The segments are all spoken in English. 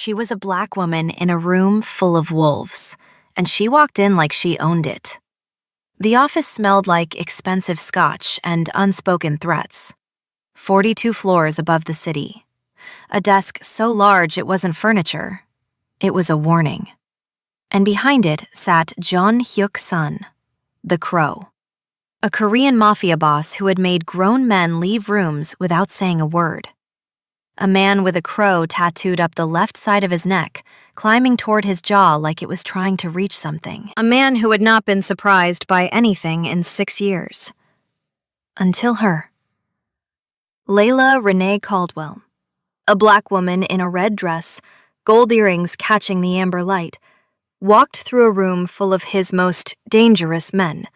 She was a black woman in a room full of wolves, and she walked in like she owned it. The office smelled like expensive scotch and unspoken threats. 42 floors above the city. A desk so large it wasn't furniture. It was a warning. And behind it sat John Hyuk-sun, the Crow, a Korean mafia boss who had made grown men leave rooms without saying a word. A man with a crow tattooed up the left side of his neck, climbing toward his jaw like it was trying to reach something. A man who had not been surprised by anything in 6 years. Until her. Layla Renee Caldwell, a black woman in a red dress, gold earrings catching the amber light, walked through a room full of his most dangerous men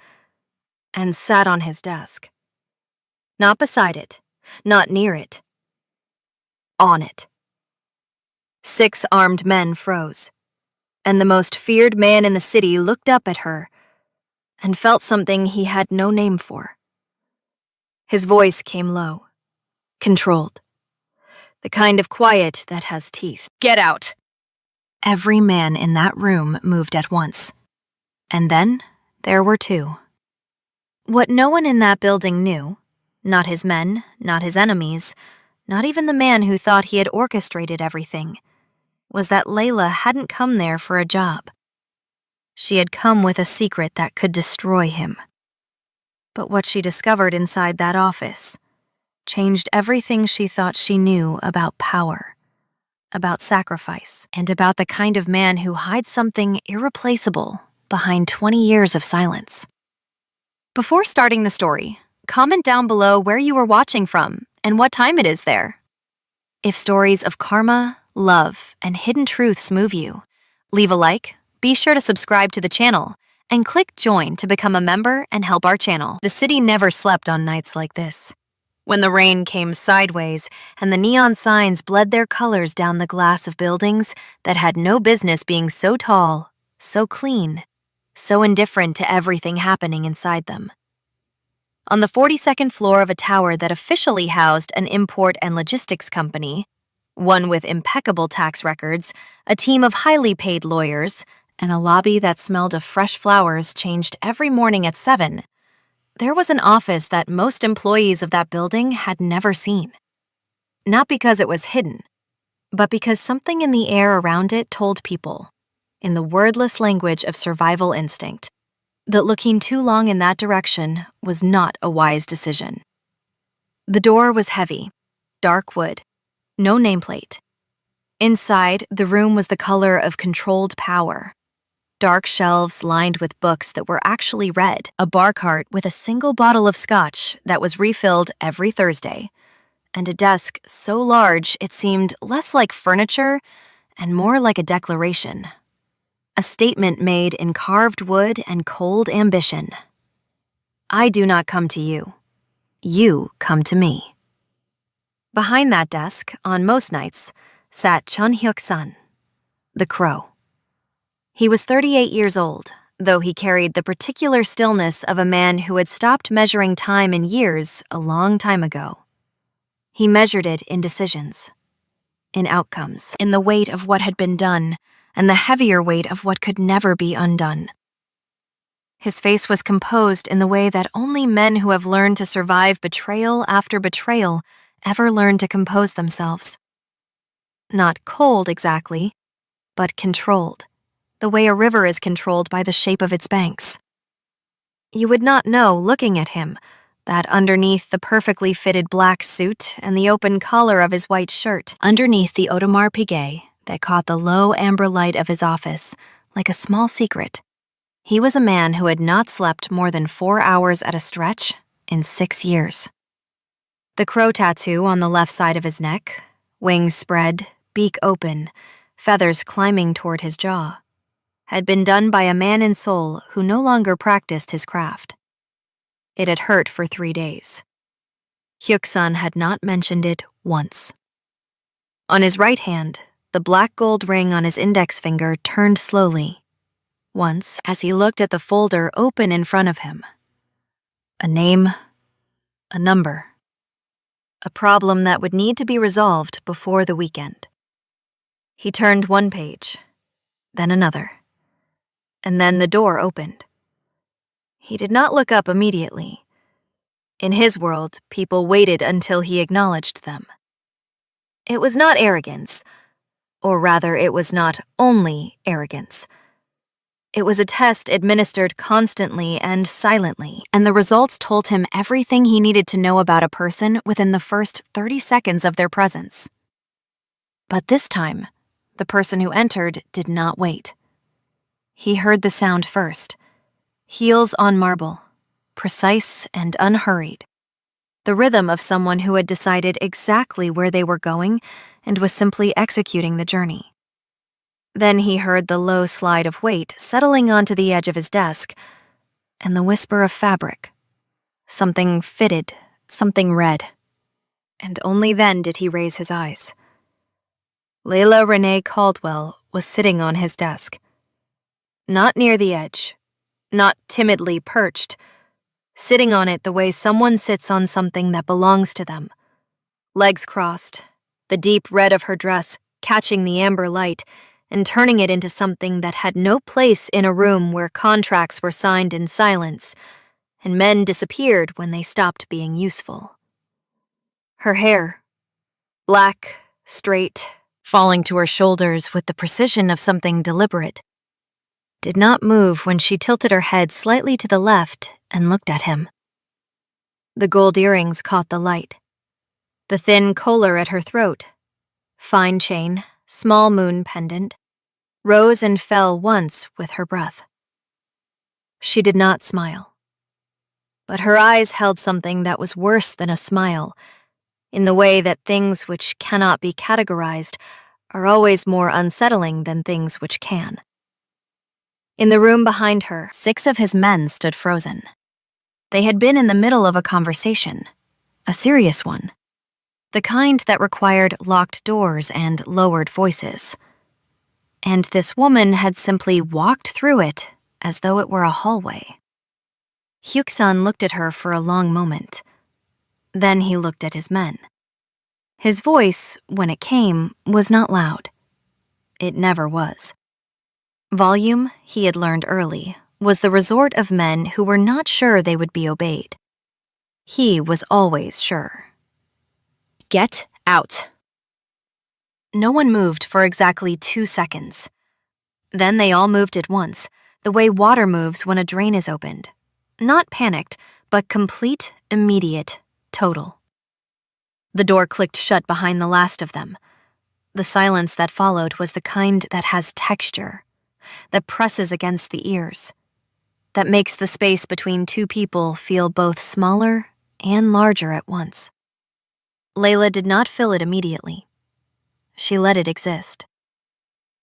and sat on his desk. Not beside it, not near it. On it. 6 armed men froze, and the most feared man in the city looked up at her and felt something he had no name for. His voice came low, controlled, the kind of quiet that has teeth. "Get out!" Every man in that room moved at once, and then there were 2. What no one in that building knew, not his men, not his enemies, not even the man who thought he had orchestrated everything, was that Layla hadn't come there for a job. She had come with a secret that could destroy him. But what she discovered inside that office changed everything she thought she knew about power, about sacrifice, and about the kind of man who hides something irreplaceable behind 20 years of silence. Before starting the story, comment down below where you were watching from and what time it is there. If stories of karma, love, and hidden truths move you, leave a like, be sure to subscribe to the channel, and click join to become a member and help our channel. The city never slept on nights like this. When the rain came sideways and the neon signs bled their colors down the glass of buildings that had no business being so tall, so clean, so indifferent to everything happening inside them. On the 42nd floor of a tower that officially housed an import and logistics company, one with impeccable tax records, a team of highly paid lawyers, and a lobby that smelled of fresh flowers changed every morning at 7, there was an office that most employees of that building had never seen. Not because it was hidden, but because something in the air around it told people, in the wordless language of survival instinct, that looking too long in that direction was not a wise decision. The door was heavy, dark wood, no nameplate. Inside, the room was the color of controlled power. Dark shelves lined with books that were actually read, a bar cart with a single bottle of scotch that was refilled every Thursday, and a desk so large it seemed less like furniture and more like a declaration. A statement made in carved wood and cold ambition. I do not come to you. You come to me. Behind that desk, on most nights, sat Chun Hyuk-sun, the Crow. He was 38 years old, though he carried the particular stillness of a man who had stopped measuring time in years a long time ago. He measured it in decisions, in outcomes, in the weight of what had been done, and the heavier weight of what could never be undone. His face was composed in the way that only men who have learned to survive betrayal after betrayal ever learn to compose themselves. Not cold exactly, but controlled, the way a river is controlled by the shape of its banks. You would not know, looking at him, that underneath the perfectly fitted black suit and the open collar of his white shirt, underneath the Audemars Piguet that caught the low amber light of his office like a small secret, he was a man who had not slept more than 4 hours at a stretch in 6 years. The crow tattoo on the left side of his neck, wings spread, beak open, feathers climbing toward his jaw, had been done by a man in Seoul who no longer practiced his craft. It had hurt for 3 days. Hyuk-sun had not mentioned it once. On his right hand, the black gold ring on his index finger turned slowly, once as he looked at the folder open in front of him. A name, a number, a problem that would need to be resolved before the weekend. He turned one page, then another, and then the door opened. He did not look up immediately. In his world, people waited until he acknowledged them. It was not arrogance, or rather, it was not only arrogance. It was a test administered constantly and silently, and the results told him everything he needed to know about a person within the first 30 seconds of their presence. But this time, the person who entered did not wait. He heard the sound first, heels on marble, precise and unhurried. The rhythm of someone who had decided exactly where they were going and was simply executing the journey. Then he heard the low slide of weight settling onto the edge of his desk, and the whisper of fabric. Something fitted, something red. And only then did he raise his eyes. Layla Renee Caldwell was sitting on his desk. Not near the edge, not timidly perched, sitting on it the way someone sits on something that belongs to them. Legs crossed, the deep red of her dress catching the amber light and turning it into something that had no place in a room where contracts were signed in silence, and men disappeared when they stopped being useful. Her hair, black, straight, falling to her shoulders with the precision of something deliberate, did not move when she tilted her head slightly to the left and looked at him. The gold earrings caught the light. The thin collar at her throat, fine chain, small moon pendant, rose and fell once with her breath. She did not smile. But her eyes held something that was worse than a smile, in the way that things which cannot be categorized are always more unsettling than things which can. In the room behind her, 6 of his men stood frozen. They had been in the middle of a conversation, a serious one, the kind that required locked doors and lowered voices. And this woman had simply walked through it as though it were a hallway. Hyuk-san looked at her for a long moment. Then he looked at his men. His voice, when it came, was not loud. It never was. Volume, he had learned early, was the resort of men who were not sure they would be obeyed. He was always sure. Get out. No one moved for exactly 2 seconds. Then they all moved at once, the way water moves when a drain is opened. Not panicked, but complete, immediate, total. The door clicked shut behind the last of them. The silence that followed was the kind that has texture, that presses against the ears, that makes the space between 2 people feel both smaller and larger at once. Layla did not fill it immediately. She let it exist.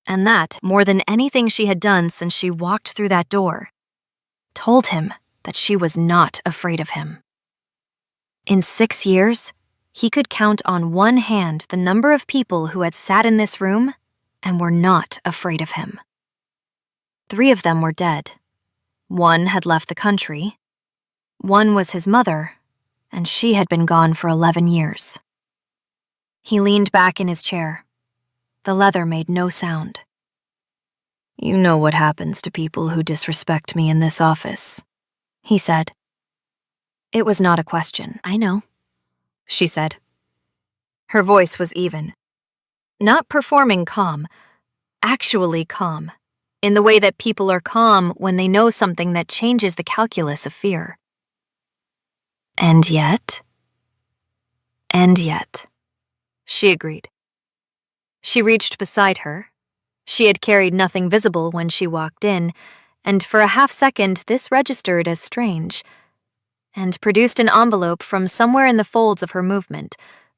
And that, more than anything she had done since she walked through that door, told him that she was not afraid of him. In 6 years, he could count on one hand the number of people who had sat in this room and were not afraid of him. 3 of them were dead. 1 had left the country. 1 was his mother, and she had been gone for 11 years. He leaned back in his chair. The leather made no sound. "You know what happens to people who disrespect me in this office," he said. It was not a question. "I know," she said. Her voice was even. Not performing calm, actually calm, in the way that people are calm when they know something that changes the calculus of fear. And yet, she agreed. She reached beside her. She had carried nothing visible when she walked in, and for a half-second this registered as strange, and produced an envelope from somewhere in the folds of her movement,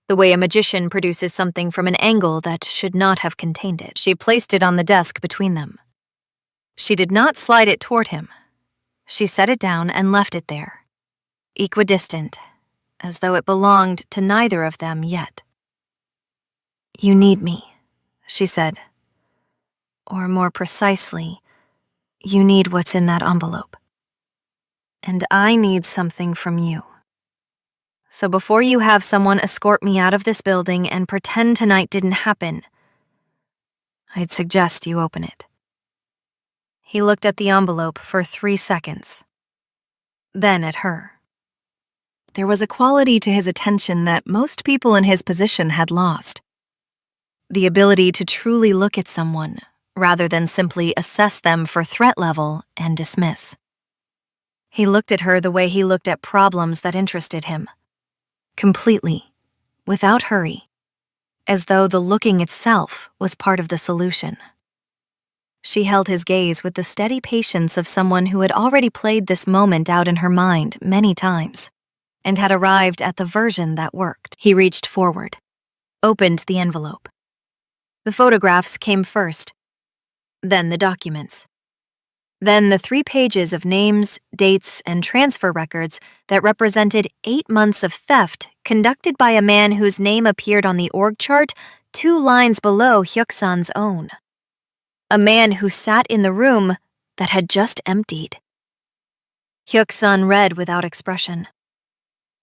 the way a magician produces something from an angle that should not have contained it. She placed it on the desk between them. She did not slide it toward him. She set it down and left it there, equidistant, as though it belonged to neither of them yet. "You need me," she said. Or more precisely, you need what's in that envelope. And I need something from you. So before you have someone escort me out of this building and pretend tonight didn't happen, I'd suggest you open it. He looked at the envelope for 3 seconds, then at her. There was a quality to his attention that most people in his position had lost. The ability to truly look at someone, rather than simply assess them for threat level and dismiss. He looked at her the way he looked at problems that interested him. Completely, without hurry, as though the looking itself was part of the solution. She held his gaze with the steady patience of someone who had already played this moment out in her mind many times, and had arrived at the version that worked. He reached forward, opened the envelope. The photographs came first, then the documents. Then the 3 pages of names, dates, and transfer records that represented 8 months of theft conducted by a man whose name appeared on the org chart 2 lines below Hyuk-san's own. A man who sat in the room that had just emptied. Hyuk-san read without expression.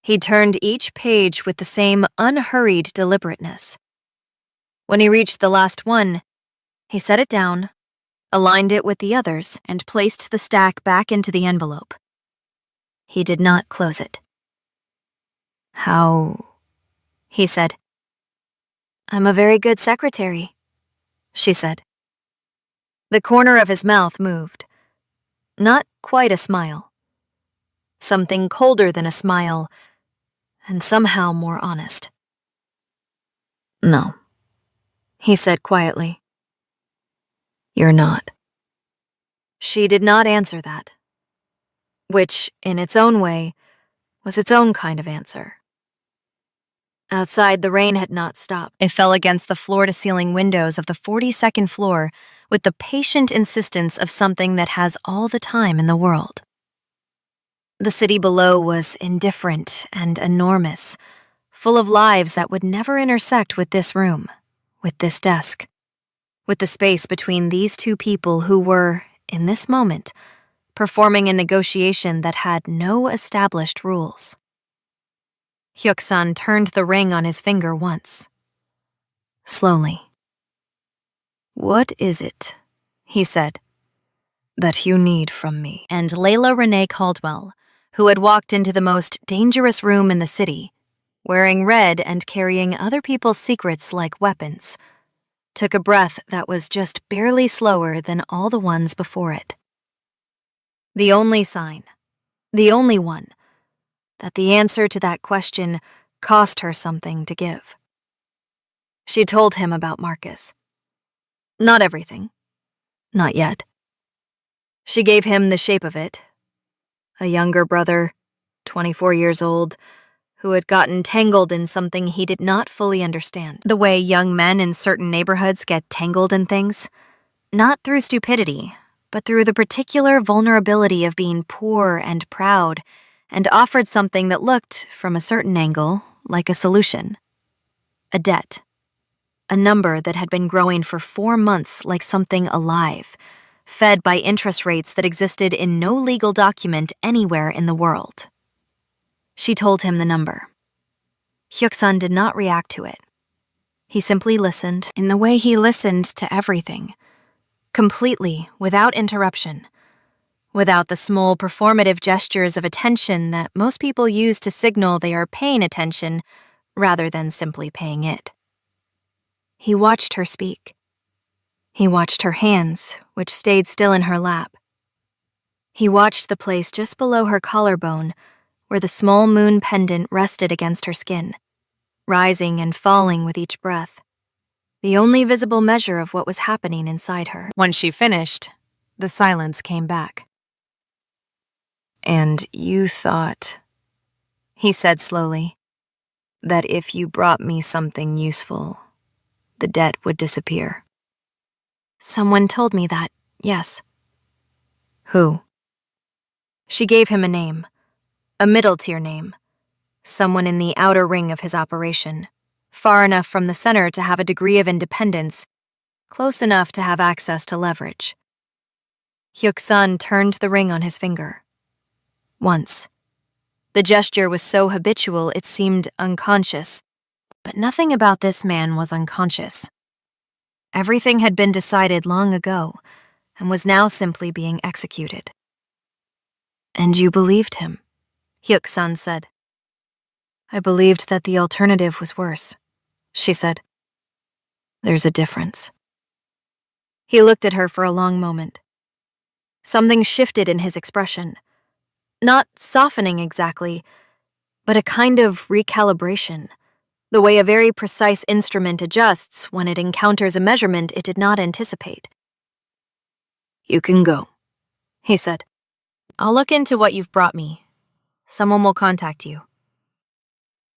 He turned each page with the same unhurried deliberateness. When he reached the last one, he set it down, aligned it with the others, and placed the stack back into the envelope. He did not close it. "How?" he said. "I'm a very good secretary," she said. The corner of his mouth moved. Not quite a smile. Something colder than a smile, and somehow more honest. "No," he said quietly. "You're not." She did not answer that, which, in its own way, was its own kind of answer. Outside, the rain had not stopped. It fell against the floor-to-ceiling windows of the 42nd floor with the patient insistence of something that has all the time in the world. The city below was indifferent and enormous, full of lives that would never intersect with this room, with this desk, with the space between these 2 people who were, in this moment, performing a negotiation that had no established rules. Hyuk-san turned the ring on his finger once. Slowly. "What is it," he said, "that you need from me?" And Layla Renee Caldwell, who had walked into the most dangerous room in the city, wearing red and carrying other people's secrets like weapons, took a breath that was just barely slower than all the ones before it. The only sign, the only one, that the answer to that question cost her something to give. She told him about Marcus. Not everything. Not yet. She gave him the shape of it. A younger brother, 24 years old, who had gotten tangled in something he did not fully understand. The way young men in certain neighborhoods get tangled in things. Not through stupidity, but through the particular vulnerability of being poor and proud, and offered something that looked, from a certain angle, like a solution. A debt. A number that had been growing for 4 months like something alive, fed by interest rates that existed in no legal document anywhere in the world. She told him the number. Hyuk-san did not react to it. He simply listened in the way he listened to everything, completely, without interruption, without the small performative gestures of attention that most people use to signal they are paying attention rather than simply paying it. He watched her speak. He watched her hands, which stayed still in her lap. He watched the place just below her collarbone, where the small moon pendant rested against her skin, rising and falling with each breath, the only visible measure of what was happening inside her. When she finished, the silence came back. "And you thought," he said slowly, "that if you brought me something useful, the debt would disappear." "Someone told me that, yes." "Who?" She gave him a name, a middle-tier name, someone in the outer ring of his operation, far enough from the center to have a degree of independence, close enough to have access to leverage. Hyuk-san turned the ring on his finger. Once. The gesture was so habitual it seemed unconscious, but nothing about this man was unconscious. Everything had been decided long ago and was now simply being executed. "And you believed him," Hyuk-sun said. "I believed that the alternative was worse," she said. "There's a difference." He looked at her for a long moment. Something shifted in his expression. Not softening exactly, but a kind of recalibration, the way a very precise instrument adjusts when it encounters a measurement it did not anticipate. "You can go," he said. "I'll look into what you've brought me. Someone will contact you."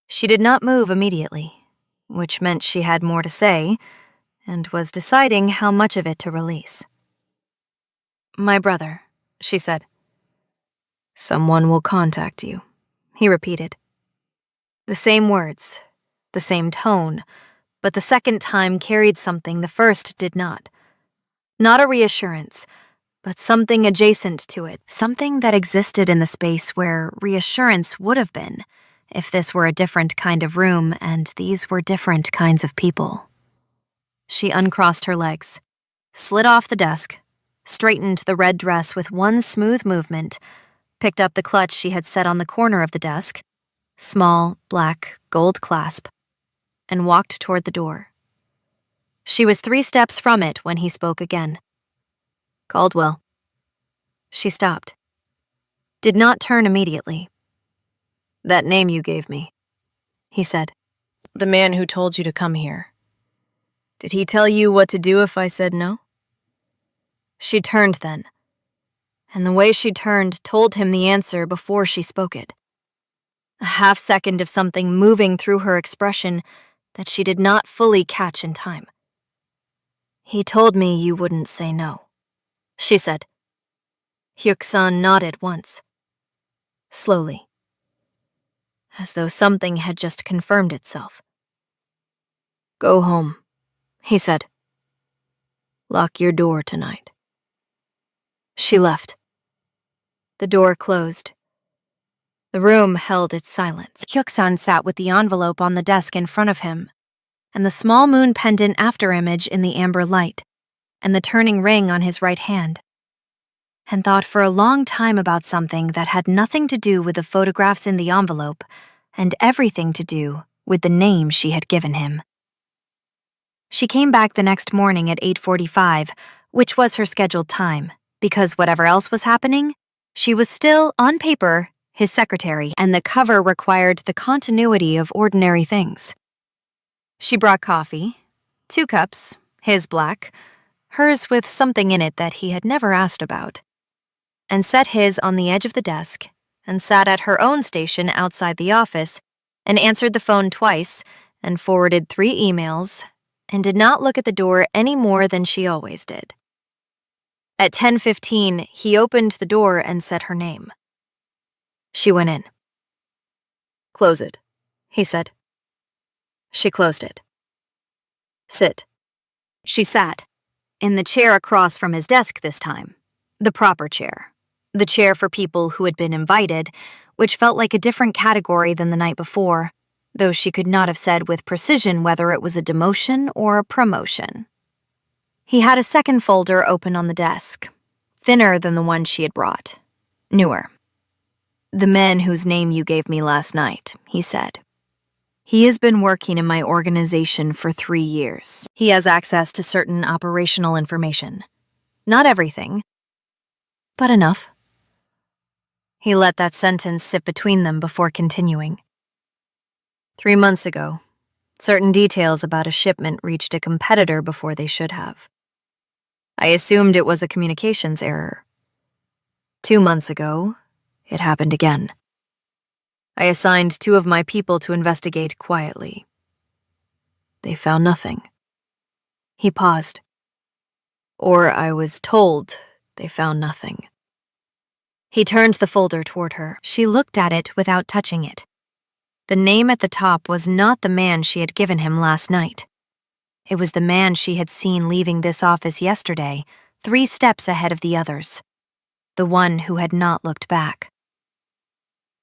She did not move immediately, which meant she had more to say, and was deciding how much of it to release. "My brother," she said. "Someone will contact you," he repeated. The same words, the same tone, but the second time carried something the first did not. Not a reassurance, but something adjacent to it, something that existed in the space where reassurance would have been if this were a different kind of room and these were different kinds of people. She uncrossed her legs, slid off the desk, straightened the red dress with one smooth movement, picked up the clutch she had set on the corner of the desk, small, black, gold clasp, and walked toward the door. She was 3 steps from it when he spoke again. "Caldwell." She stopped. Did not turn immediately. "That name you gave me," he said. "The man who told you to come here. Did he tell you what to do if I said no?" She turned then, and the way she turned told him the answer before she spoke it. A half-second of something moving through her expression that she did not fully catch in time. "He told me you wouldn't say no," she said. Hyuk-sun nodded once. Slowly, as though something had just confirmed itself. "Go home," he said. "Lock your door tonight." She left. The door closed. The room held its silence. Hyuk-sun sat with the envelope on the desk in front of him, and the small moon pendant afterimage in the amber light, and the turning ring on his right hand, and thought for a long time about something that had nothing to do with the photographs in the envelope and everything to do with the name she had given him. She came back the next morning at 8:45, which was her scheduled time, because whatever else was happening, she was still, on paper, his secretary, and the cover required the continuity of ordinary things. She brought coffee, 2 cups, his black, hers with something in it that he had never asked about, and set his on the edge of the desk, and sat at her own station outside the office, and answered the phone twice, and forwarded 3 emails, and did not look at the door any more than she always did. At 10:15, he opened the door and said her name. She went in. "Close it," he said. She closed it. "Sit." She sat, in the chair across from his desk this time, the proper chair, the chair for people who had been invited, which felt like a different category than the night before, though she could not have said with precision whether it was a demotion or a promotion. He had a second folder open on the desk, thinner than the one she had brought, newer. "The man whose name you gave me last night," he said. "He has been working in my organization for 3 years. He has access to certain operational information. Not everything, but enough." He let that sentence sit between them before continuing. 3 months ago, certain details about a shipment reached a competitor before they should have. I assumed it was a communications error. 2 months ago, it happened again. I assigned 2 of my people to investigate quietly. They found nothing. He paused. Or I was told they found nothing. He turned the folder toward her. She looked at it without touching it. The name at the top was not the man she had given him last night. It was the man she had seen leaving this office yesterday, 3 steps ahead of the others. The one who had not looked back.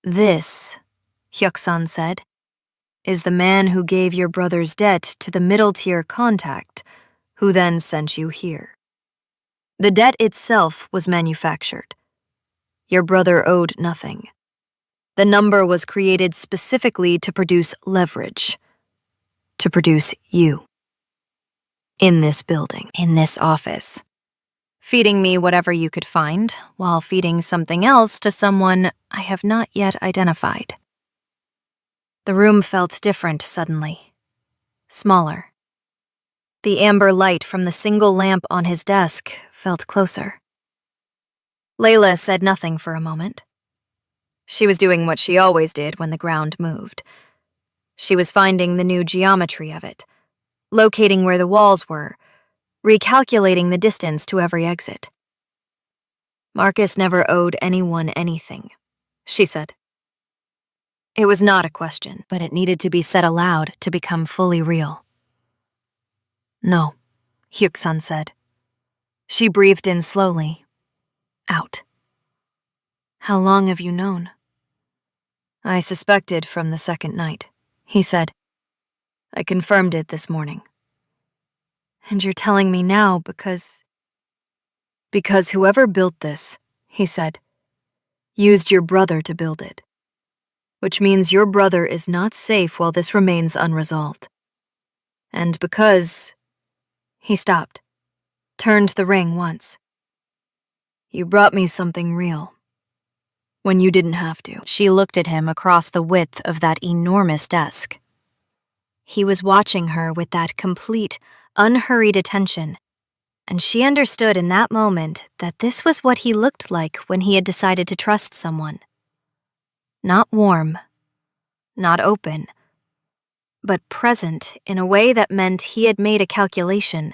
"This," Hyuk-sun said, "is the man who gave your brother's debt to the middle-tier contact, who then sent you here. The debt itself was manufactured. Your brother owed nothing. The number was created specifically to produce leverage, to produce you. In this building, in this office, feeding me whatever you could find, while feeding something else to someone I have not yet identified. The room felt different suddenly, smaller. The amber light from the single lamp on his desk felt closer. Layla said nothing for a moment. She was doing what she always did when the ground moved. She was finding the new geometry of it, locating where the walls were, recalculating the distance to every exit. Marcus never owed anyone anything, she said. It was not a question, but it needed to be said aloud to become fully real. No, Hyuk-sun said. She breathed in slowly, out. How long have you known? I suspected from the second night, he said. I confirmed it this morning. And you're telling me now because whoever built this, he said, used your brother to build it. Which means your brother is not safe while this remains unresolved. And because... He stopped, turned the ring once. You brought me something real. When you didn't have to. She looked at him across the width of that enormous desk. He was watching her with that complete, unhurried attention, and she understood in that moment that this was what he looked like when he had decided to trust someone. Not warm, not open, but present in a way that meant he had made a calculation,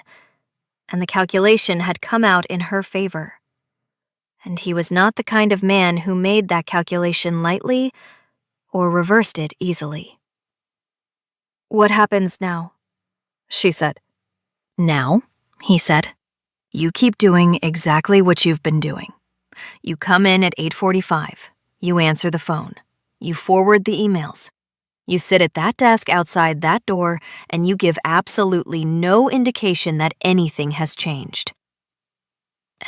and the calculation had come out in her favor. And he was not the kind of man who made that calculation lightly or reversed it easily. What happens now? She said. Now, he said, you keep doing exactly what you've been doing. You come in at 8:45. You answer the phone. You forward the emails. You sit at that desk outside that door, and you give absolutely no indication that anything has changed.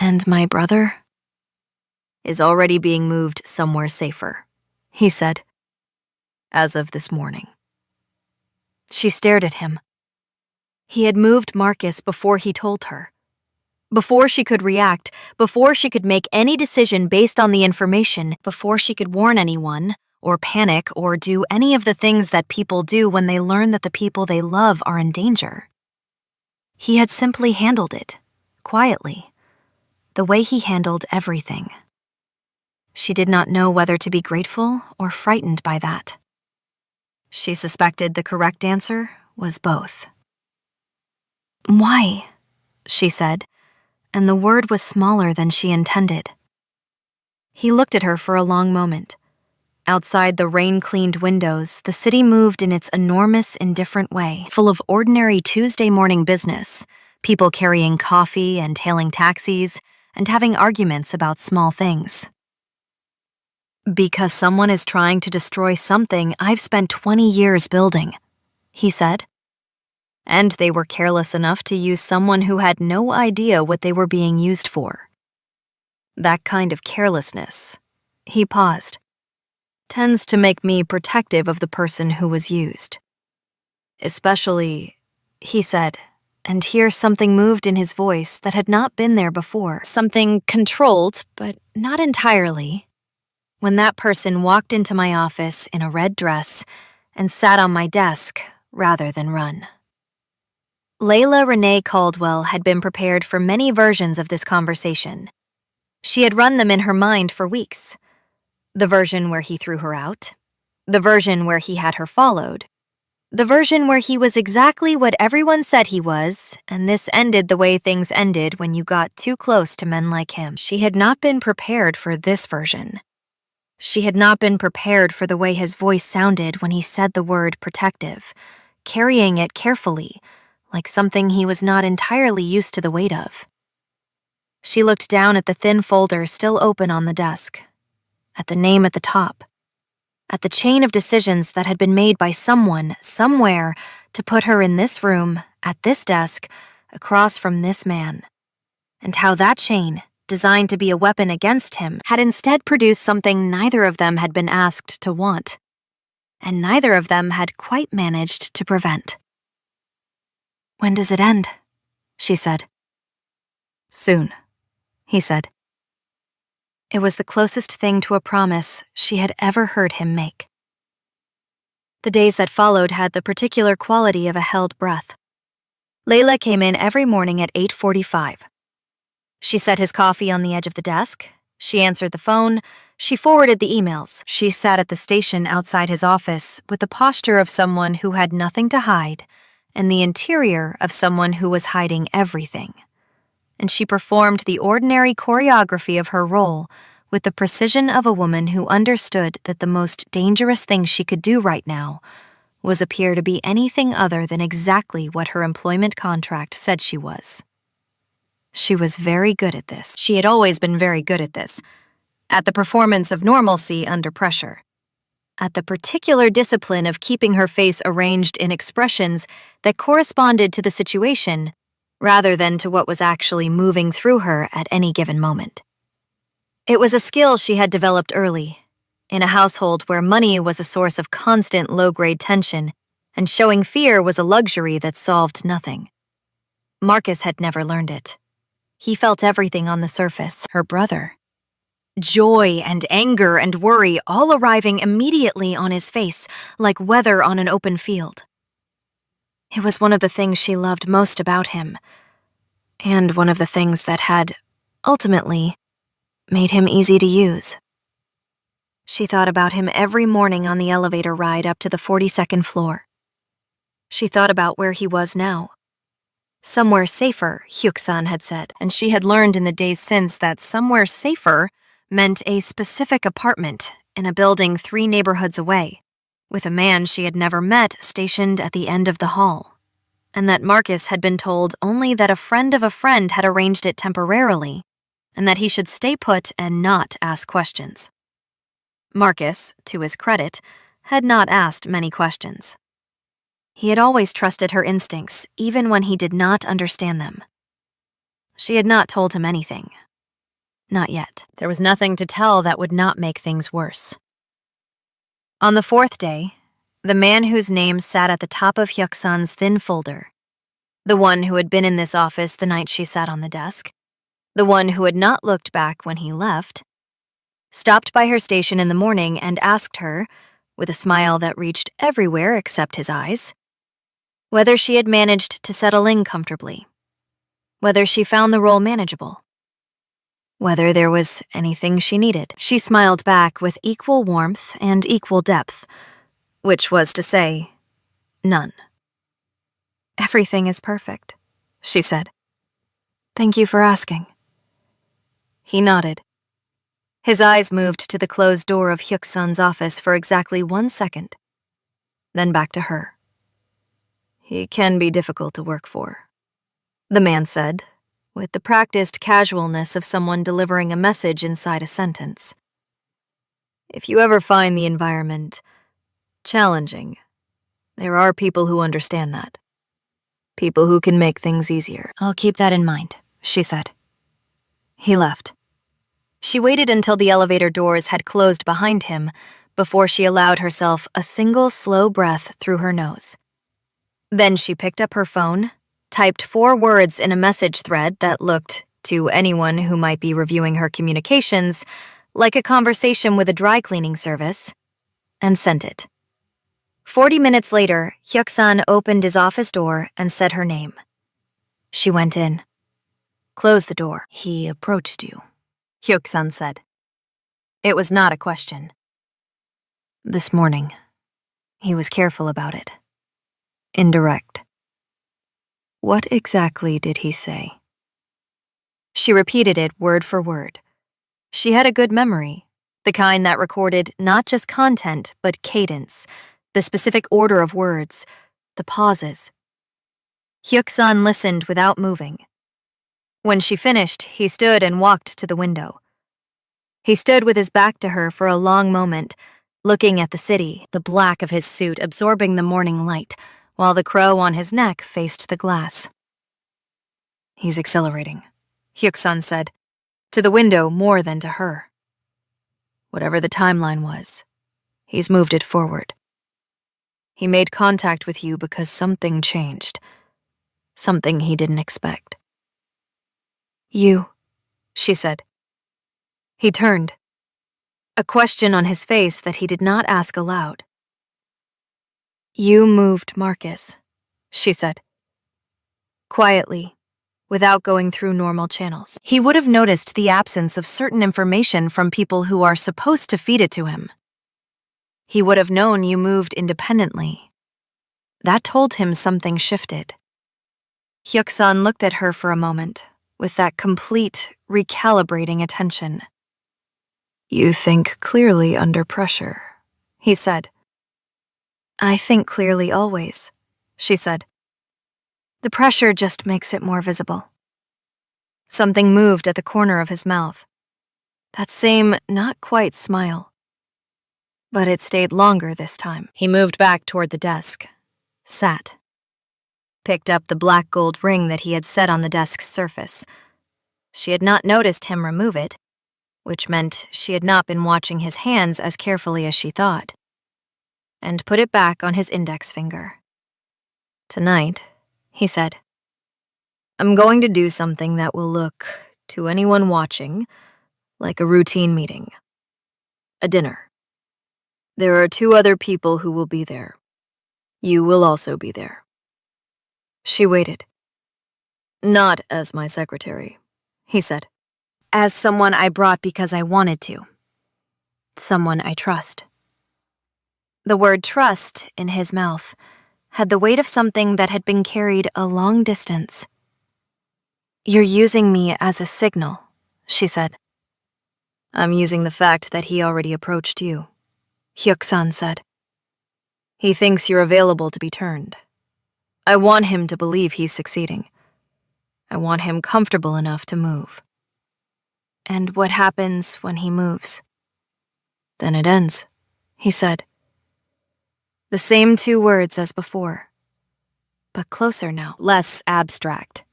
And my brother is already being moved somewhere safer, he said, as of this morning. She stared at him. He had moved Marcus before he told her. Before she could react, before she could make any decision based on the information, before she could warn anyone, or panic, or do any of the things that people do when they learn that the people they love are in danger. He had simply handled it, quietly, the way he handled everything. She did not know whether to be grateful or frightened by that. She suspected the correct answer was both. Why? She said, and the word was smaller than she intended. He looked at her for a long moment. Outside the rain-cleaned windows, the city moved in its enormous, indifferent way, full of ordinary Tuesday morning business, people carrying coffee and hailing taxis, and having arguments about small things. Because someone is trying to destroy something I've spent 20 years building, he said. And they were careless enough to use someone who had no idea what they were being used for. That kind of carelessness, he paused, tends to make me protective of the person who was used. Especially, he said, and here something moved in his voice that had not been there before, something controlled, but not entirely. When that person walked into my office in a red dress and sat on my desk rather than run. Layla Renee Caldwell had been prepared for many versions of this conversation. She had run them in her mind for weeks. The version where he threw her out, the version where he had her followed, the version where he was exactly what everyone said he was, and this ended the way things ended when you got too close to men like him. She had not been prepared for this version. She had not been prepared for the way his voice sounded when he said the word protective, carrying it carefully, like something he was not entirely used to the weight of. She looked down at the thin folder still open on the desk, at the name at the top, at the chain of decisions that had been made by someone, somewhere, to put her in this room, at this desk, across from this man, and how that chain, designed to be a weapon against him, had instead produced something neither of them had been asked to want, and neither of them had quite managed to prevent. "When does it end?" she said. "Soon," he said. It was the closest thing to a promise she had ever heard him make. The days that followed had the particular quality of a held breath. Layla came in every morning at 8:45. She set his coffee on the edge of the desk. She answered the phone. She forwarded the emails. She sat at the station outside his office with the posture of someone who had nothing to hide and the interior of someone who was hiding everything. And she performed the ordinary choreography of her role with the precision of a woman who understood that the most dangerous thing she could do right now was appear to be anything other than exactly what her employment contract said she was. She was very good at this. She had always been very good at this, at the performance of normalcy under pressure, at the particular discipline of keeping her face arranged in expressions that corresponded to the situation rather than to what was actually moving through her at any given moment. It was a skill she had developed early, in a household where money was a source of constant low-grade tension, and showing fear was a luxury that solved nothing. Marcus had never learned it. He felt everything on the surface, her brother. Joy and anger and worry all arriving immediately on his face, like weather on an open field. It was one of the things she loved most about him, and one of the things that had, ultimately, made him easy to use. She thought about him every morning on the elevator ride up to the 42nd floor. She thought about where he was now. Somewhere safer, Hyuk-san had said, and she had learned in the days since that somewhere safer meant a specific apartment in a building 3 neighborhoods away, with a man she had never met stationed at the end of the hall, and that Marcus had been told only that a friend of a friend had arranged it temporarily, and that he should stay put and not ask questions. Marcus, to his credit, had not asked many questions. He had always trusted her instincts, even when he did not understand them. She had not told him anything. Not yet. There was nothing to tell that would not make things worse. On the 4th day, the man whose name sat at the top of Hyuk-san's thin folder, the one who had been in this office the night she sat on the desk, the one who had not looked back when he left, stopped by her station in the morning and asked her, with a smile that reached everywhere except his eyes, whether she had managed to settle in comfortably, whether she found the role manageable, whether there was anything she needed. She smiled back with equal warmth and equal depth, which was to say, none. "Everything is perfect," she said. "Thank you for asking." He nodded. His eyes moved to the closed door of Hyuk-san's office for exactly 1 second, then back to her. "He can be difficult to work for," the man said, with the practiced casualness of someone delivering a message inside a sentence. "If you ever find the environment challenging, there are people who understand that. People who can make things easier." "I'll keep that in mind," she said. He left. She waited until the elevator doors had closed behind him before she allowed herself a single slow breath through her nose. Then she picked up her phone, typed 4 words in a message thread that looked, to anyone who might be reviewing her communications, like a conversation with a dry cleaning service, and sent it. 40 minutes later, Hyuk-san opened his office door and said her name. She went in. "Close the door." "He approached you," Hyuk-san said. It was not a question. "This morning. He was careful about it. Indirect." "What exactly did he say?" She repeated it word for word. She had a good memory, the kind that recorded not just content, but cadence, the specific order of words, the pauses. Hyuk-san listened without moving. When she finished, he stood and walked to the window. He stood with his back to her for a long moment, looking at the city, the black of his suit absorbing the morning light, while the crow on his neck faced the glass. He's exhilarating, Hyuk-sun said, to the window more than to her. Whatever the timeline was, he's moved it forward. He made contact with you because something changed, something he didn't expect. You, she said. He turned, a question on his face that he did not ask aloud. You moved Marcus, she said. Quietly, without going through normal channels. He would have noticed the absence of certain information from people who are supposed to feed it to him. He would have known you moved independently. That told him something shifted. Hyuk-sun looked at her for a moment, with that complete, recalibrating attention. You think clearly under pressure, he said. I think clearly always, she said. The pressure just makes it more visible. Something moved at the corner of his mouth. That same, not quite smile. But it stayed longer this time. He moved back toward the desk, sat, picked up the black gold ring that he had set on the desk's surface. She had not noticed him remove it, which meant she had not been watching his hands as carefully as she thought, and put it back on his index finger. Tonight, he said, I'm going to do something that will look, to anyone watching, like a routine meeting. A dinner. There are 2 other people who will be there. You will also be there. She waited. Not as my secretary, he said. As someone I brought because I wanted to. Someone I trust. The word trust in his mouth had the weight of something that had been carried a long distance. You're using me as a signal, she said. I'm using the fact that he already approached you, Hyuk-sun said. He thinks you're available to be turned. I want him to believe he's succeeding. I want him comfortable enough to move. And what happens when he moves? Then it ends, he said. The same 2 words as before, but closer now, less abstract.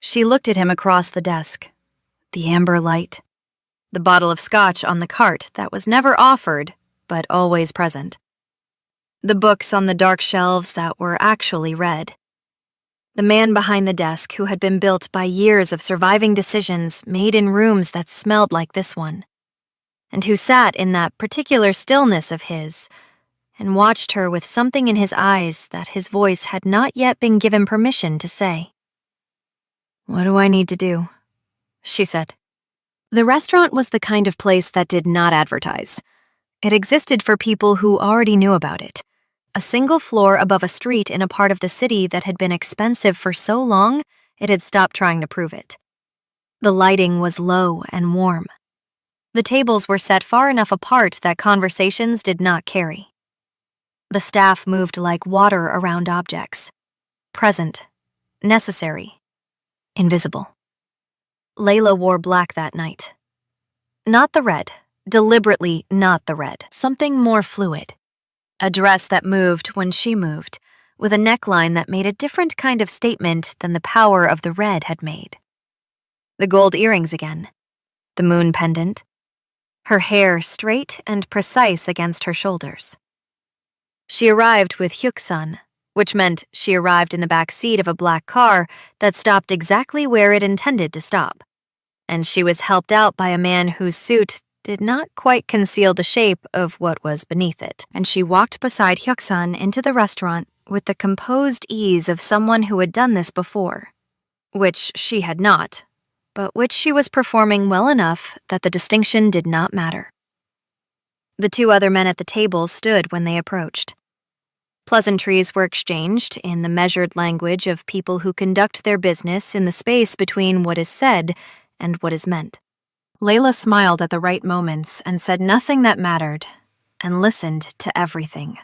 She looked at him across the desk, the amber light, the bottle of scotch on the cart that was never offered, but always present, the books on the dark shelves that were actually read, the man behind the desk who had been built by years of surviving decisions made in rooms that smelled like this one, and who sat in that particular stillness of his and watched her with something in his eyes that his voice had not yet been given permission to say. What do I need to do? She said. The restaurant was the kind of place that did not advertise. It existed for people who already knew about it. A single floor above a street in a part of the city that had been expensive for so long, it had stopped trying to prove it. The lighting was low and warm. The tables were set far enough apart that conversations did not carry. The staff moved like water around objects. Present, necessary, invisible. Layla wore black that night. Not the red, deliberately not the red, something more fluid. A dress that moved when she moved, with a neckline that made a different kind of statement than the power of the red had made. The gold earrings again, the moon pendant, her hair straight and precise against her shoulders. She arrived with Hyuk-sun, which meant she arrived in the back seat of a black car that stopped exactly where it intended to stop, and she was helped out by a man whose suit did not quite conceal the shape of what was beneath it. And she walked beside Hyuk-sun into the restaurant with the composed ease of someone who had done this before, which she had not, but which she was performing well enough that the distinction did not matter. The 2 other men at the table stood when they approached. Pleasantries were exchanged in the measured language of people who conduct their business in the space between what is said and what is meant. Layla smiled at the right moments and said nothing that mattered, and listened to everything.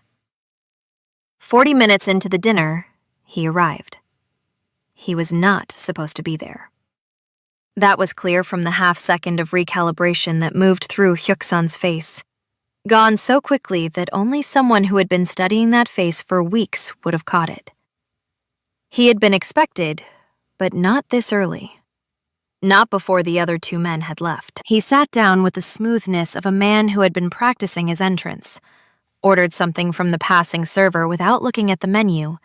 40 minutes into the dinner, he arrived. He was not supposed to be there. That was clear from the half-second of recalibration that moved through Hyuk-sun's face, gone so quickly that only someone who had been studying that face for weeks would have caught it. He had been expected, but not this early. Not before the other two men had left. He sat down with the smoothness of a man who had been practicing his entrance, ordered something from the passing server without looking at the menu,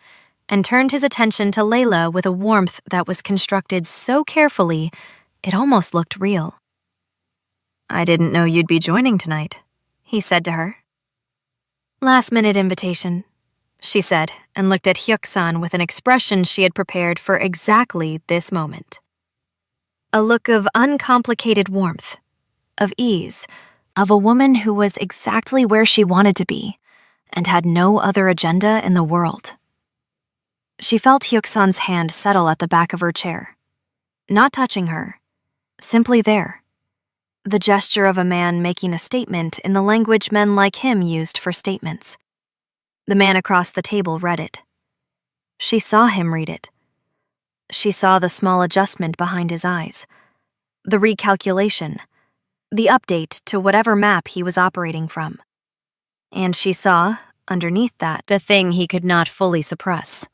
and turned his attention to Layla with a warmth that was constructed so carefully it almost looked real. "I didn't know you'd be joining tonight," he said to her. "Last-minute invitation," she said, and looked at Hyuk-san with an expression she had prepared for exactly this moment. A look of uncomplicated warmth, of ease, of a woman who was exactly where she wanted to be and had no other agenda in the world. She felt Hyuk-san's hand settle at the back of her chair, not touching her, simply there. The gesture of a man making a statement in the language men like him used for statements. The man across the table read it. She saw him read it. She saw the small adjustment behind his eyes, the recalculation, the update to whatever map he was operating from. And she saw, underneath that, the thing he could not fully suppress.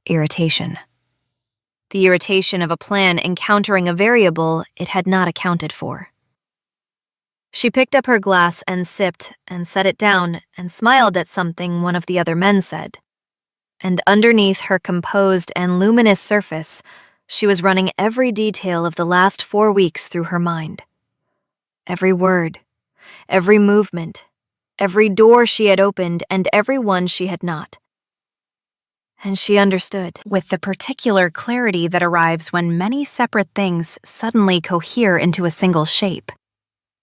Irritation. The irritation of a plan encountering a variable it had not accounted for. She picked up her glass and sipped and set it down and smiled at something one of the other men said. And underneath her composed and luminous surface, she was running every detail of the last 4 weeks through her mind. Every word, every movement, every door she had opened and every one she had not. And she understood, with the particular clarity that arrives when many separate things suddenly cohere into a single shape,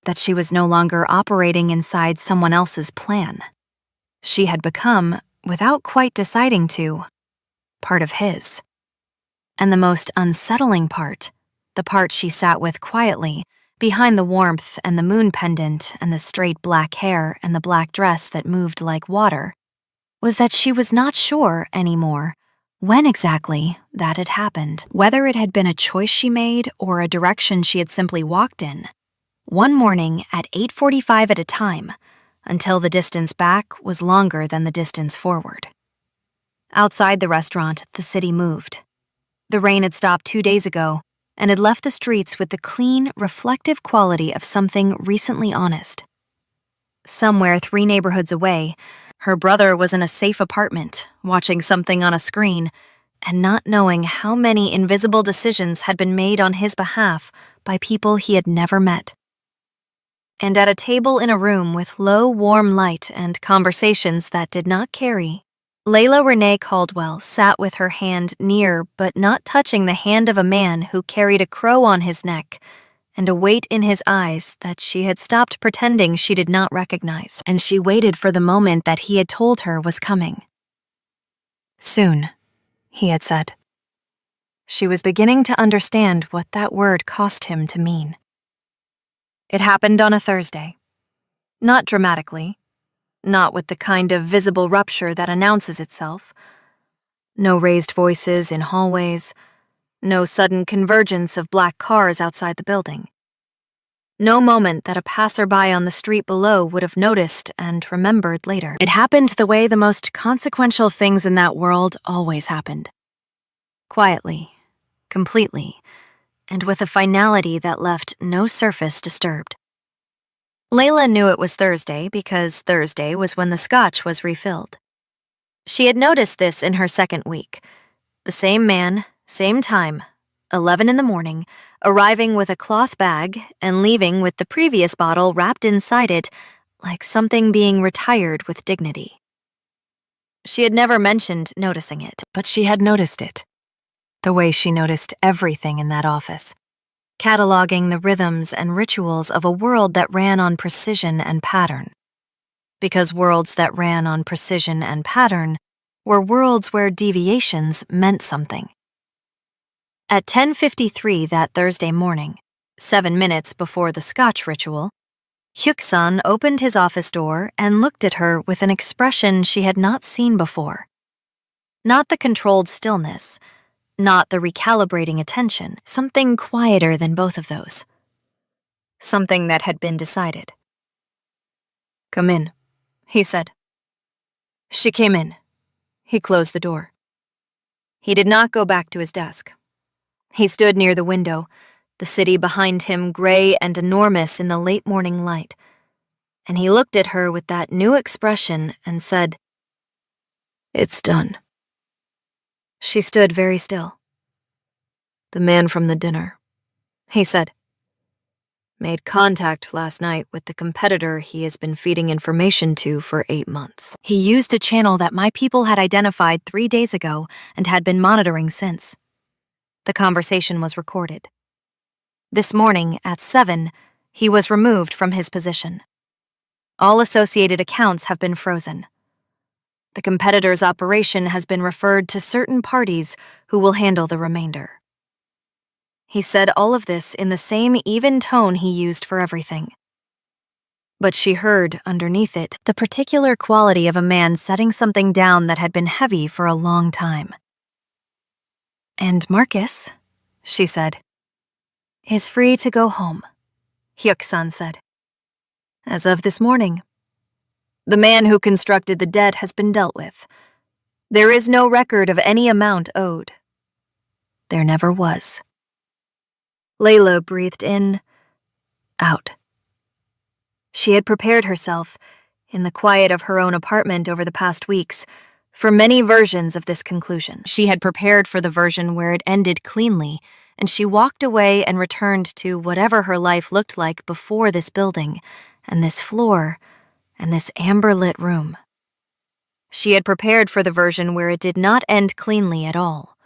that she was no longer operating inside someone else's plan. She had become, without quite deciding to, part of his. And the most unsettling part, the part she sat with quietly, behind the warmth and the moon pendant and the straight black hair and the black dress that moved like water, was that she was not sure anymore when exactly that had happened, whether it had been a choice she made or a direction she had simply walked in. One morning at 8:45 at a time, until the distance back was longer than the distance forward. Outside the restaurant, the city moved. The rain had stopped 2 days ago and had left the streets with the clean, reflective quality of something recently honest. Somewhere 3 neighborhoods away, her brother was in a safe apartment, watching something on a screen, and not knowing how many invisible decisions had been made on his behalf by people he had never met. And at a table in a room with low, warm light and conversations that did not carry, Layla Renee Caldwell sat with her hand near but not touching the hand of a man who carried a crow on his neck and a weight in his eyes that she had stopped pretending she did not recognize, and she waited for the moment that he had told her was coming. Soon, he had said. She was beginning to understand what that word cost him to mean. It happened on a Thursday. Not dramatically, not with the kind of visible rupture that announces itself. No raised voices in hallways, no sudden convergence of black cars outside the building. No moment that a passerby on the street below would have noticed and remembered later. It happened the way the most consequential things in that world always happened. Quietly, completely, and with a finality that left no surface disturbed. Layla knew it was Thursday because Thursday was when the scotch was refilled. She had noticed this in her second week. The same man, same time, 11 in the morning, arriving with a cloth bag and leaving with the previous bottle wrapped inside it like something being retired with dignity. She had never mentioned noticing it, but she had noticed it. The way she noticed everything in that office, cataloging the rhythms and rituals of a world that ran on precision and pattern. Because worlds that ran on precision and pattern were worlds where deviations meant something. At 10:53 that Thursday morning, 7 minutes before the scotch ritual, Hyuk-san opened his office door and looked at her with an expression she had not seen before. Not the controlled stillness, not the recalibrating attention, something quieter than both of those. Something that had been decided. "Come in," he said. She came in. He closed the door. He did not go back to his desk. He stood near the window, the city behind him gray and enormous in the late morning light, and he looked at her with that new expression and said, "It's done." She stood very still. "The man from the dinner," he said, "made contact last night with the competitor he has been feeding information to for 8 months. He used a channel that my people had identified 3 days ago and had been monitoring since. The conversation was recorded. This morning, at 7, he was removed from his position. All associated accounts have been frozen. The competitor's operation has been referred to certain parties who will handle the remainder." He said all of this in the same even tone he used for everything. But she heard, underneath it, the particular quality of a man setting something down that had been heavy for a long time. "And Marcus," she said, "is free to go home," Hyuk-san said. "As of this morning. The man who constructed the debt has been dealt with. There is no record of any amount owed. There never was." Layla breathed in, out. She had prepared herself, in the quiet of her own apartment over the past weeks, for many versions of this conclusion. She had prepared for the version where it ended cleanly, and she walked away and returned to whatever her life looked like before this building, and this floor, and this amber-lit room. She had prepared for the version where it did not end cleanly at all,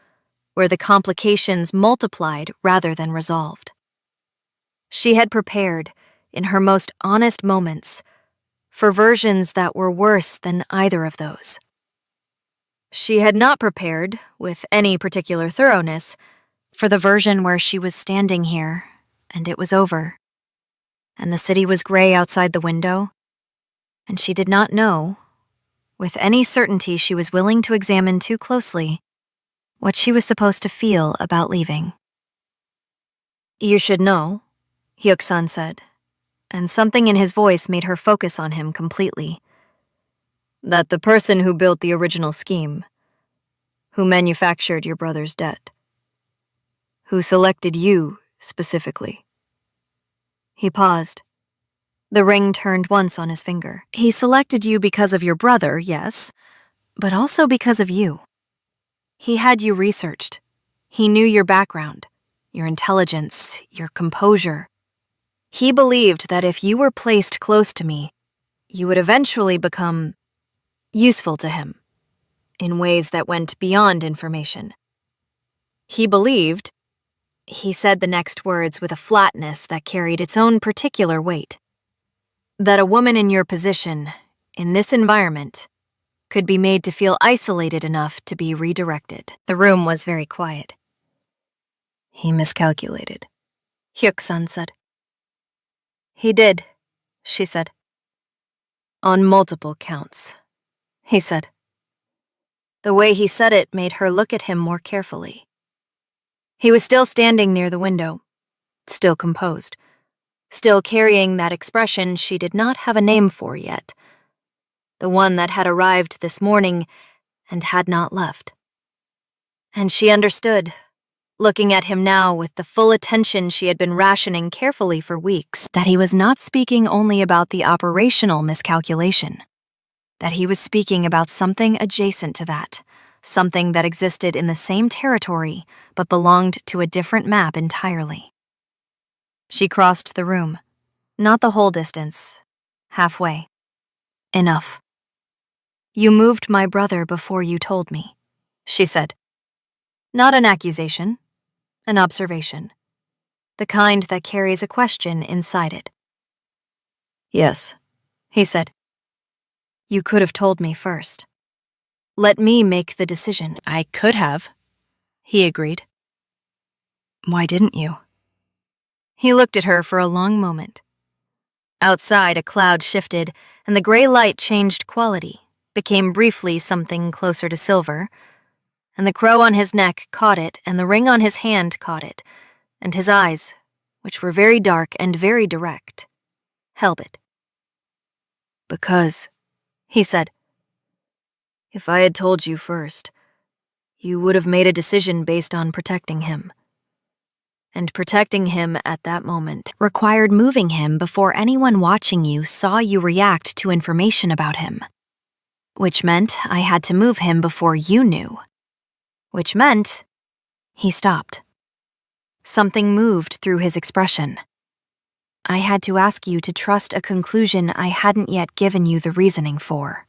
where the complications multiplied rather than resolved. She had prepared, in her most honest moments, for versions that were worse than either of those. She had not prepared, with any particular thoroughness, for the version where she was standing here, and it was over, and the city was gray outside the window, and she did not know, with any certainty she was willing to examine too closely, what she was supposed to feel about leaving. "You should know," Hyuk-san said, and something in his voice made her focus on him completely, "that the person who built the original scheme, who manufactured your brother's debt, who selected you specifically." He paused. The ring turned once on his finger. "He selected you because of your brother, yes, but also because of you. He had you researched. He knew your background, your intelligence, your composure. He believed that if you were placed close to me, you would eventually become useful to him in ways that went beyond information. He believed," he said the next words with a flatness that carried its own particular weight, "that a woman in your position, in this environment, could be made to feel isolated enough to be redirected." The room was very quiet. "He miscalculated," Hyuk-san said. "He did," she said. "On multiple counts," he said. The way he said it made her look at him more carefully. He was still standing near the window, still composed, still carrying that expression she did not have a name for yet, the one that had arrived this morning and had not left. And she understood, looking at him now with the full attention she had been rationing carefully for weeks, that he was not speaking only about the operational miscalculation, that he was speaking about something adjacent to that, something that existed in the same territory but belonged to a different map entirely. She crossed the room, not the whole distance, halfway. "Enough. You moved my brother before you told me," she said. Not an accusation, an observation, the kind that carries a question inside it. "Yes," he said. "You could have told me first. Let me make the decision." "I could have," he agreed. "Why didn't you?" He looked at her for a long moment. Outside, a cloud shifted, and the gray light changed quality, became briefly something closer to silver, and the crow on his neck caught it, and the ring on his hand caught it, and his eyes, which were very dark and very direct, held it. "Because," he said, "if I had told you first, you would have made a decision based on protecting him, And protecting him at that moment required moving him before anyone watching you saw you react to information about him. Which meant I had to move him before you knew. Which meant he stopped. Something moved through his expression. I had to ask you to trust a conclusion I hadn't yet given you the reasoning for.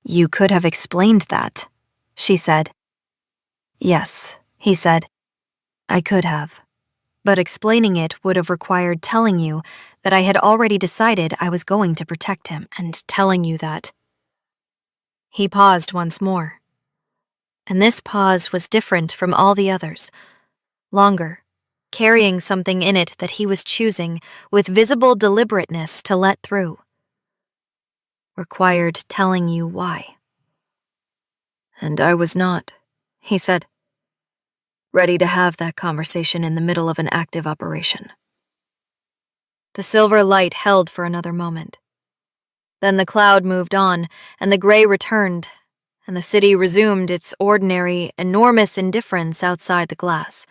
You could have explained that, she said. Yes, he said. I could have. But explaining it would have required telling you that I had already decided I was going to protect him, and telling you that. He paused once more. And this pause was different from all the others. Longer, carrying something in it that he was choosing with visible deliberateness to let through. Required telling you why. And I was not, he said, ready to have that conversation in the middle of an active operation. The silver light held for another moment. Then the cloud moved on, and the gray returned, and the city resumed its ordinary, enormous indifference outside the glass.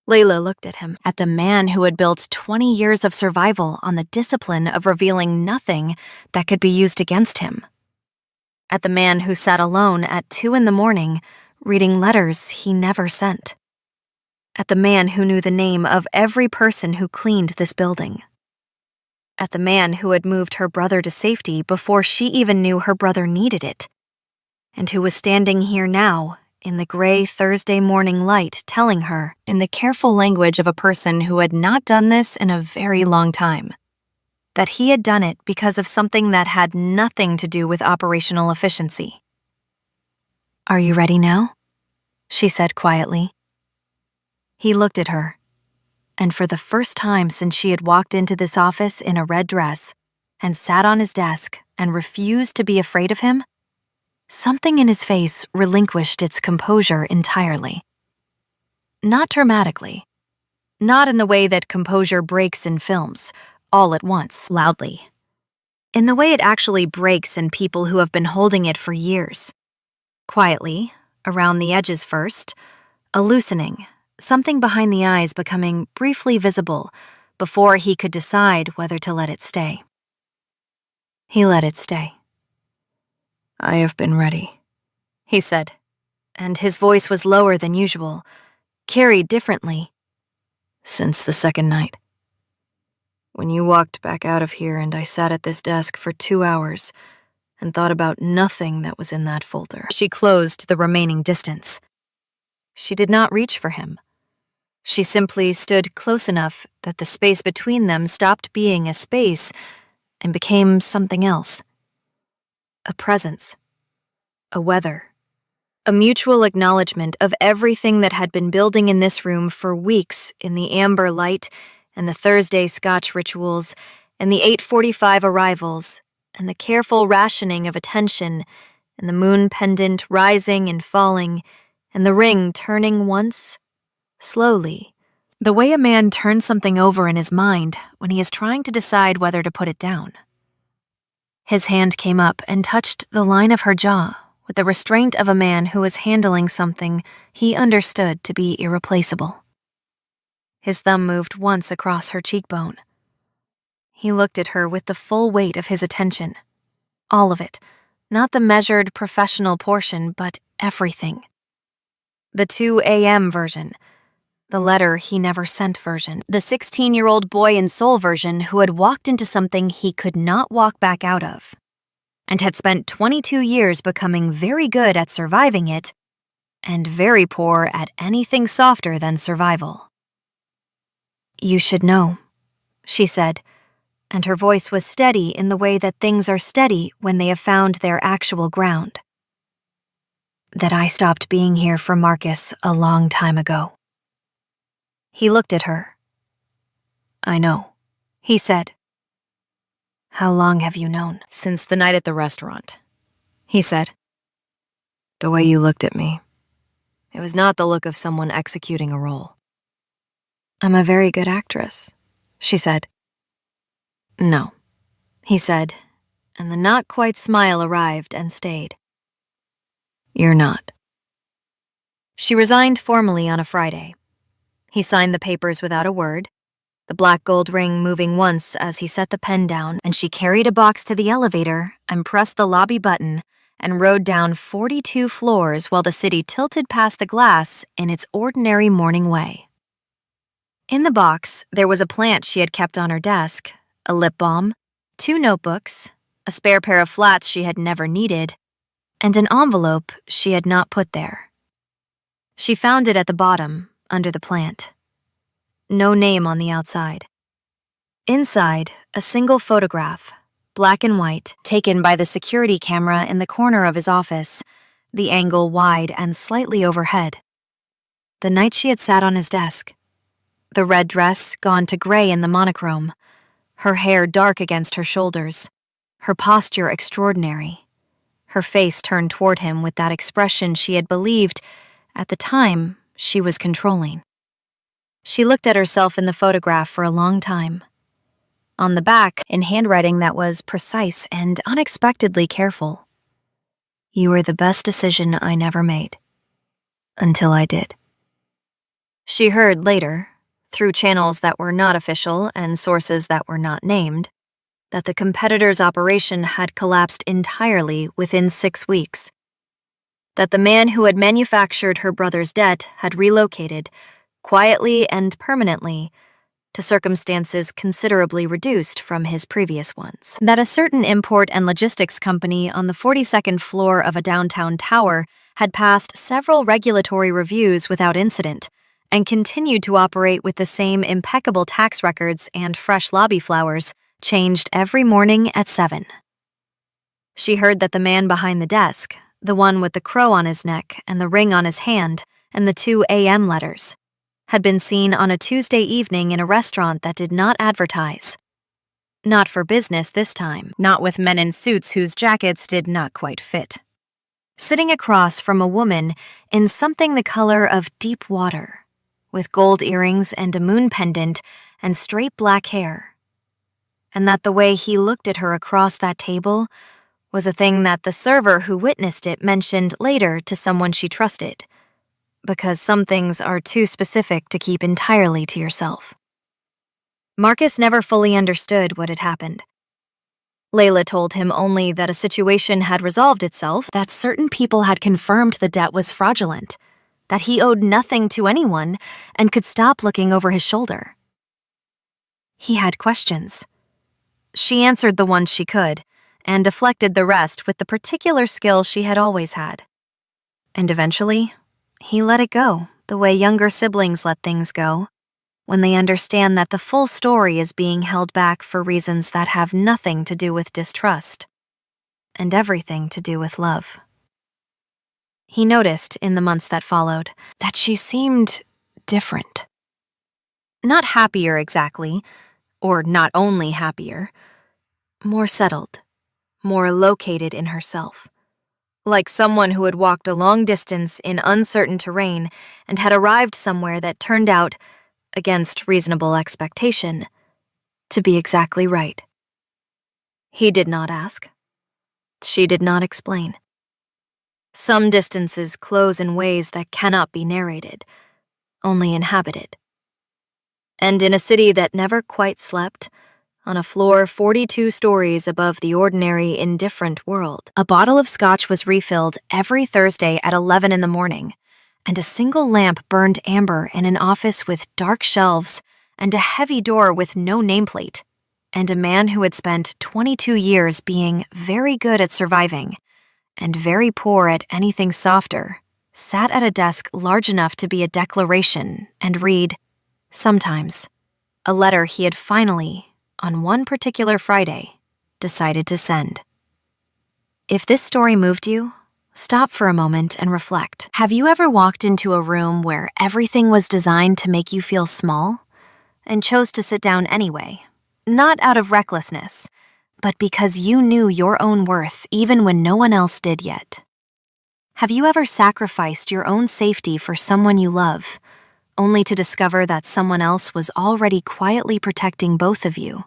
Layla looked at him, at the man who had built 20 years of survival on the discipline of revealing nothing that could be used against him. At the man who sat alone at 2 a.m, reading letters he never sent. At the man who knew the name of every person who cleaned this building. At the man who had moved her brother to safety before she even knew her brother needed it. And who was standing here now, in the gray Thursday morning light, telling her, in the careful language of a person who had not done this in a very long time, that he had done it because of something that had nothing to do with operational efficiency. Are you ready now? She said quietly. He looked at her, and for the first time since she had walked into this office in a red dress and sat on his desk and refused to be afraid of him, something in his face relinquished its composure entirely. Not dramatically. Not in the way that composure breaks in films, all at once, loudly. In the way it actually breaks in people who have been holding it for years. Quietly, around the edges first, a loosening, something behind the eyes becoming briefly visible before he could decide whether to let it stay. He let it stay. I have been ready, he said, and his voice was lower than usual, carried differently, since the second night. When you walked back out of here and I sat at this desk for 2 hours and thought about nothing that was in that folder. She closed the remaining distance. She did not reach for him. She simply stood close enough that the space between them stopped being a space and became something else. A presence. A weather. A mutual acknowledgement of everything that had been building in this room for weeks in the amber light and the Thursday Scotch rituals and the 8:45 arrivals and the careful rationing of attention and the moon pendant rising and falling and the ring turning once, slowly, the way a man turns something over in his mind when he is trying to decide whether to put it down. His hand came up and touched the line of her jaw with the restraint of a man who was handling something he understood to be irreplaceable. His thumb moved once across her cheekbone. He looked at her with the full weight of his attention. All of it, not the measured professional portion, but everything. The 2 a.m. version, the letter he never sent version, the 16-year-old boy and soul version who had walked into something he could not walk back out of, and had spent 22 years becoming very good at surviving it, and very poor at anything softer than survival. You should know, she said, and her voice was steady in the way that things are steady when they have found their actual ground. That I stopped being here for Marcus a long time ago. He looked at her. I know, he said. How long have you known? Since the night at the restaurant, he said. The way you looked at me, it was not the look of someone executing a role. I'm a very good actress, she said. No, he said, and the not-quite smile arrived and stayed. You're not. She resigned formally on a Friday, He signed the papers without a word, the black gold ring moving once as he set the pen down, and she carried a box to the elevator and pressed the lobby button and rode down 42 floors while the city tilted past the glass in its ordinary morning way. In the box, there was a plant she had kept on her desk, a lip balm, 2 notebooks, a spare pair of flats she had never needed, and an envelope she had not put there. She found it at the bottom, under the plant. No name on the outside. Inside, a single photograph, black and white, taken by the security camera in the corner of his office, the angle wide and slightly overhead. The night she had sat on his desk. The red dress gone to gray in the monochrome, her hair dark against her shoulders, her posture extraordinary, her face turned toward him with that expression she had believed, at the time, she was controlling. She looked at herself in the photograph for a long time. On the back, in handwriting that was precise and unexpectedly careful, "You were the best decision I never made. Until I did." She heard later, through channels that were not official and sources that were not named, that the competitor's operation had collapsed entirely within 6 weeks. That the man who had manufactured her brother's debt had relocated, quietly and permanently, to circumstances considerably reduced from his previous ones. That a certain import and logistics company on the 42nd floor of a downtown tower had passed several regulatory reviews without incident and continued to operate with the same impeccable tax records and fresh lobby flowers, changed every morning at 7. She heard that the man behind the desk, the one with the crow on his neck and the ring on his hand and the 2 a.m. letters, had been seen on a Tuesday evening in a restaurant that did not advertise. Not for business this time, not with men in suits whose jackets did not quite fit. Sitting across from a woman in something the color of deep water, with gold earrings and a moon pendant and straight black hair. And that the way he looked at her across that table was a thing that the server who witnessed it mentioned later to someone she trusted, because some things are too specific to keep entirely to yourself. Marcus never fully understood what had happened. Layla told him only that a situation had resolved itself, that certain people had confirmed the debt was fraudulent, that he owed nothing to anyone and could stop looking over his shoulder. He had questions. She answered the ones she could, and deflected the rest with the particular skill she had always had. And eventually, he let it go, the way younger siblings let things go, when they understand that the full story is being held back for reasons that have nothing to do with distrust, and everything to do with love. He noticed, in the months that followed, that she seemed different. Not happier exactly, or not only happier, more settled, more located in herself. Like someone who had walked a long distance in uncertain terrain and had arrived somewhere that turned out, against reasonable expectation, to be exactly right. He did not ask. She did not explain. Some distances close in ways that cannot be narrated, only inhabited. And in a city that never quite slept, on a floor 42 stories above the ordinary indifferent world, a bottle of scotch was refilled every Thursday at 11 in the morning, and a single lamp burned amber in an office with dark shelves and a heavy door with no nameplate, and a man who had spent 22 years being very good at surviving and very poor at anything softer, sat at a desk large enough to be a declaration and read, sometimes, a letter he had finally, on one particular Friday, decided to send. If this story moved you, stop for a moment and reflect. Have you ever walked into a room where everything was designed to make you feel small, and chose to sit down anyway, not out of recklessness, but because you knew your own worth even when no one else did yet? Have you ever sacrificed your own safety for someone you love, only to discover that someone else was already quietly protecting both of you,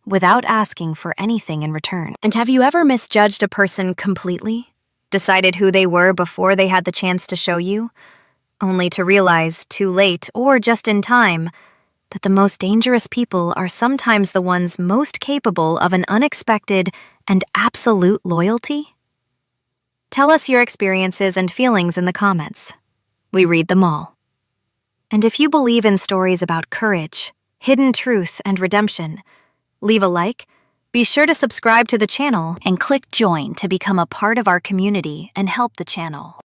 without asking for anything in return? And have you ever misjudged a person completely? Decided who they were before they had the chance to show you? only to realize, too late or just in time, that the most dangerous people are sometimes the ones most capable of an unexpected and absolute loyalty? Tell us your experiences and feelings in the comments. We read them all. And if you believe in stories about courage, hidden truth, and redemption, leave a like, be sure to subscribe to the channel, and click join to become a part of our community and help the channel.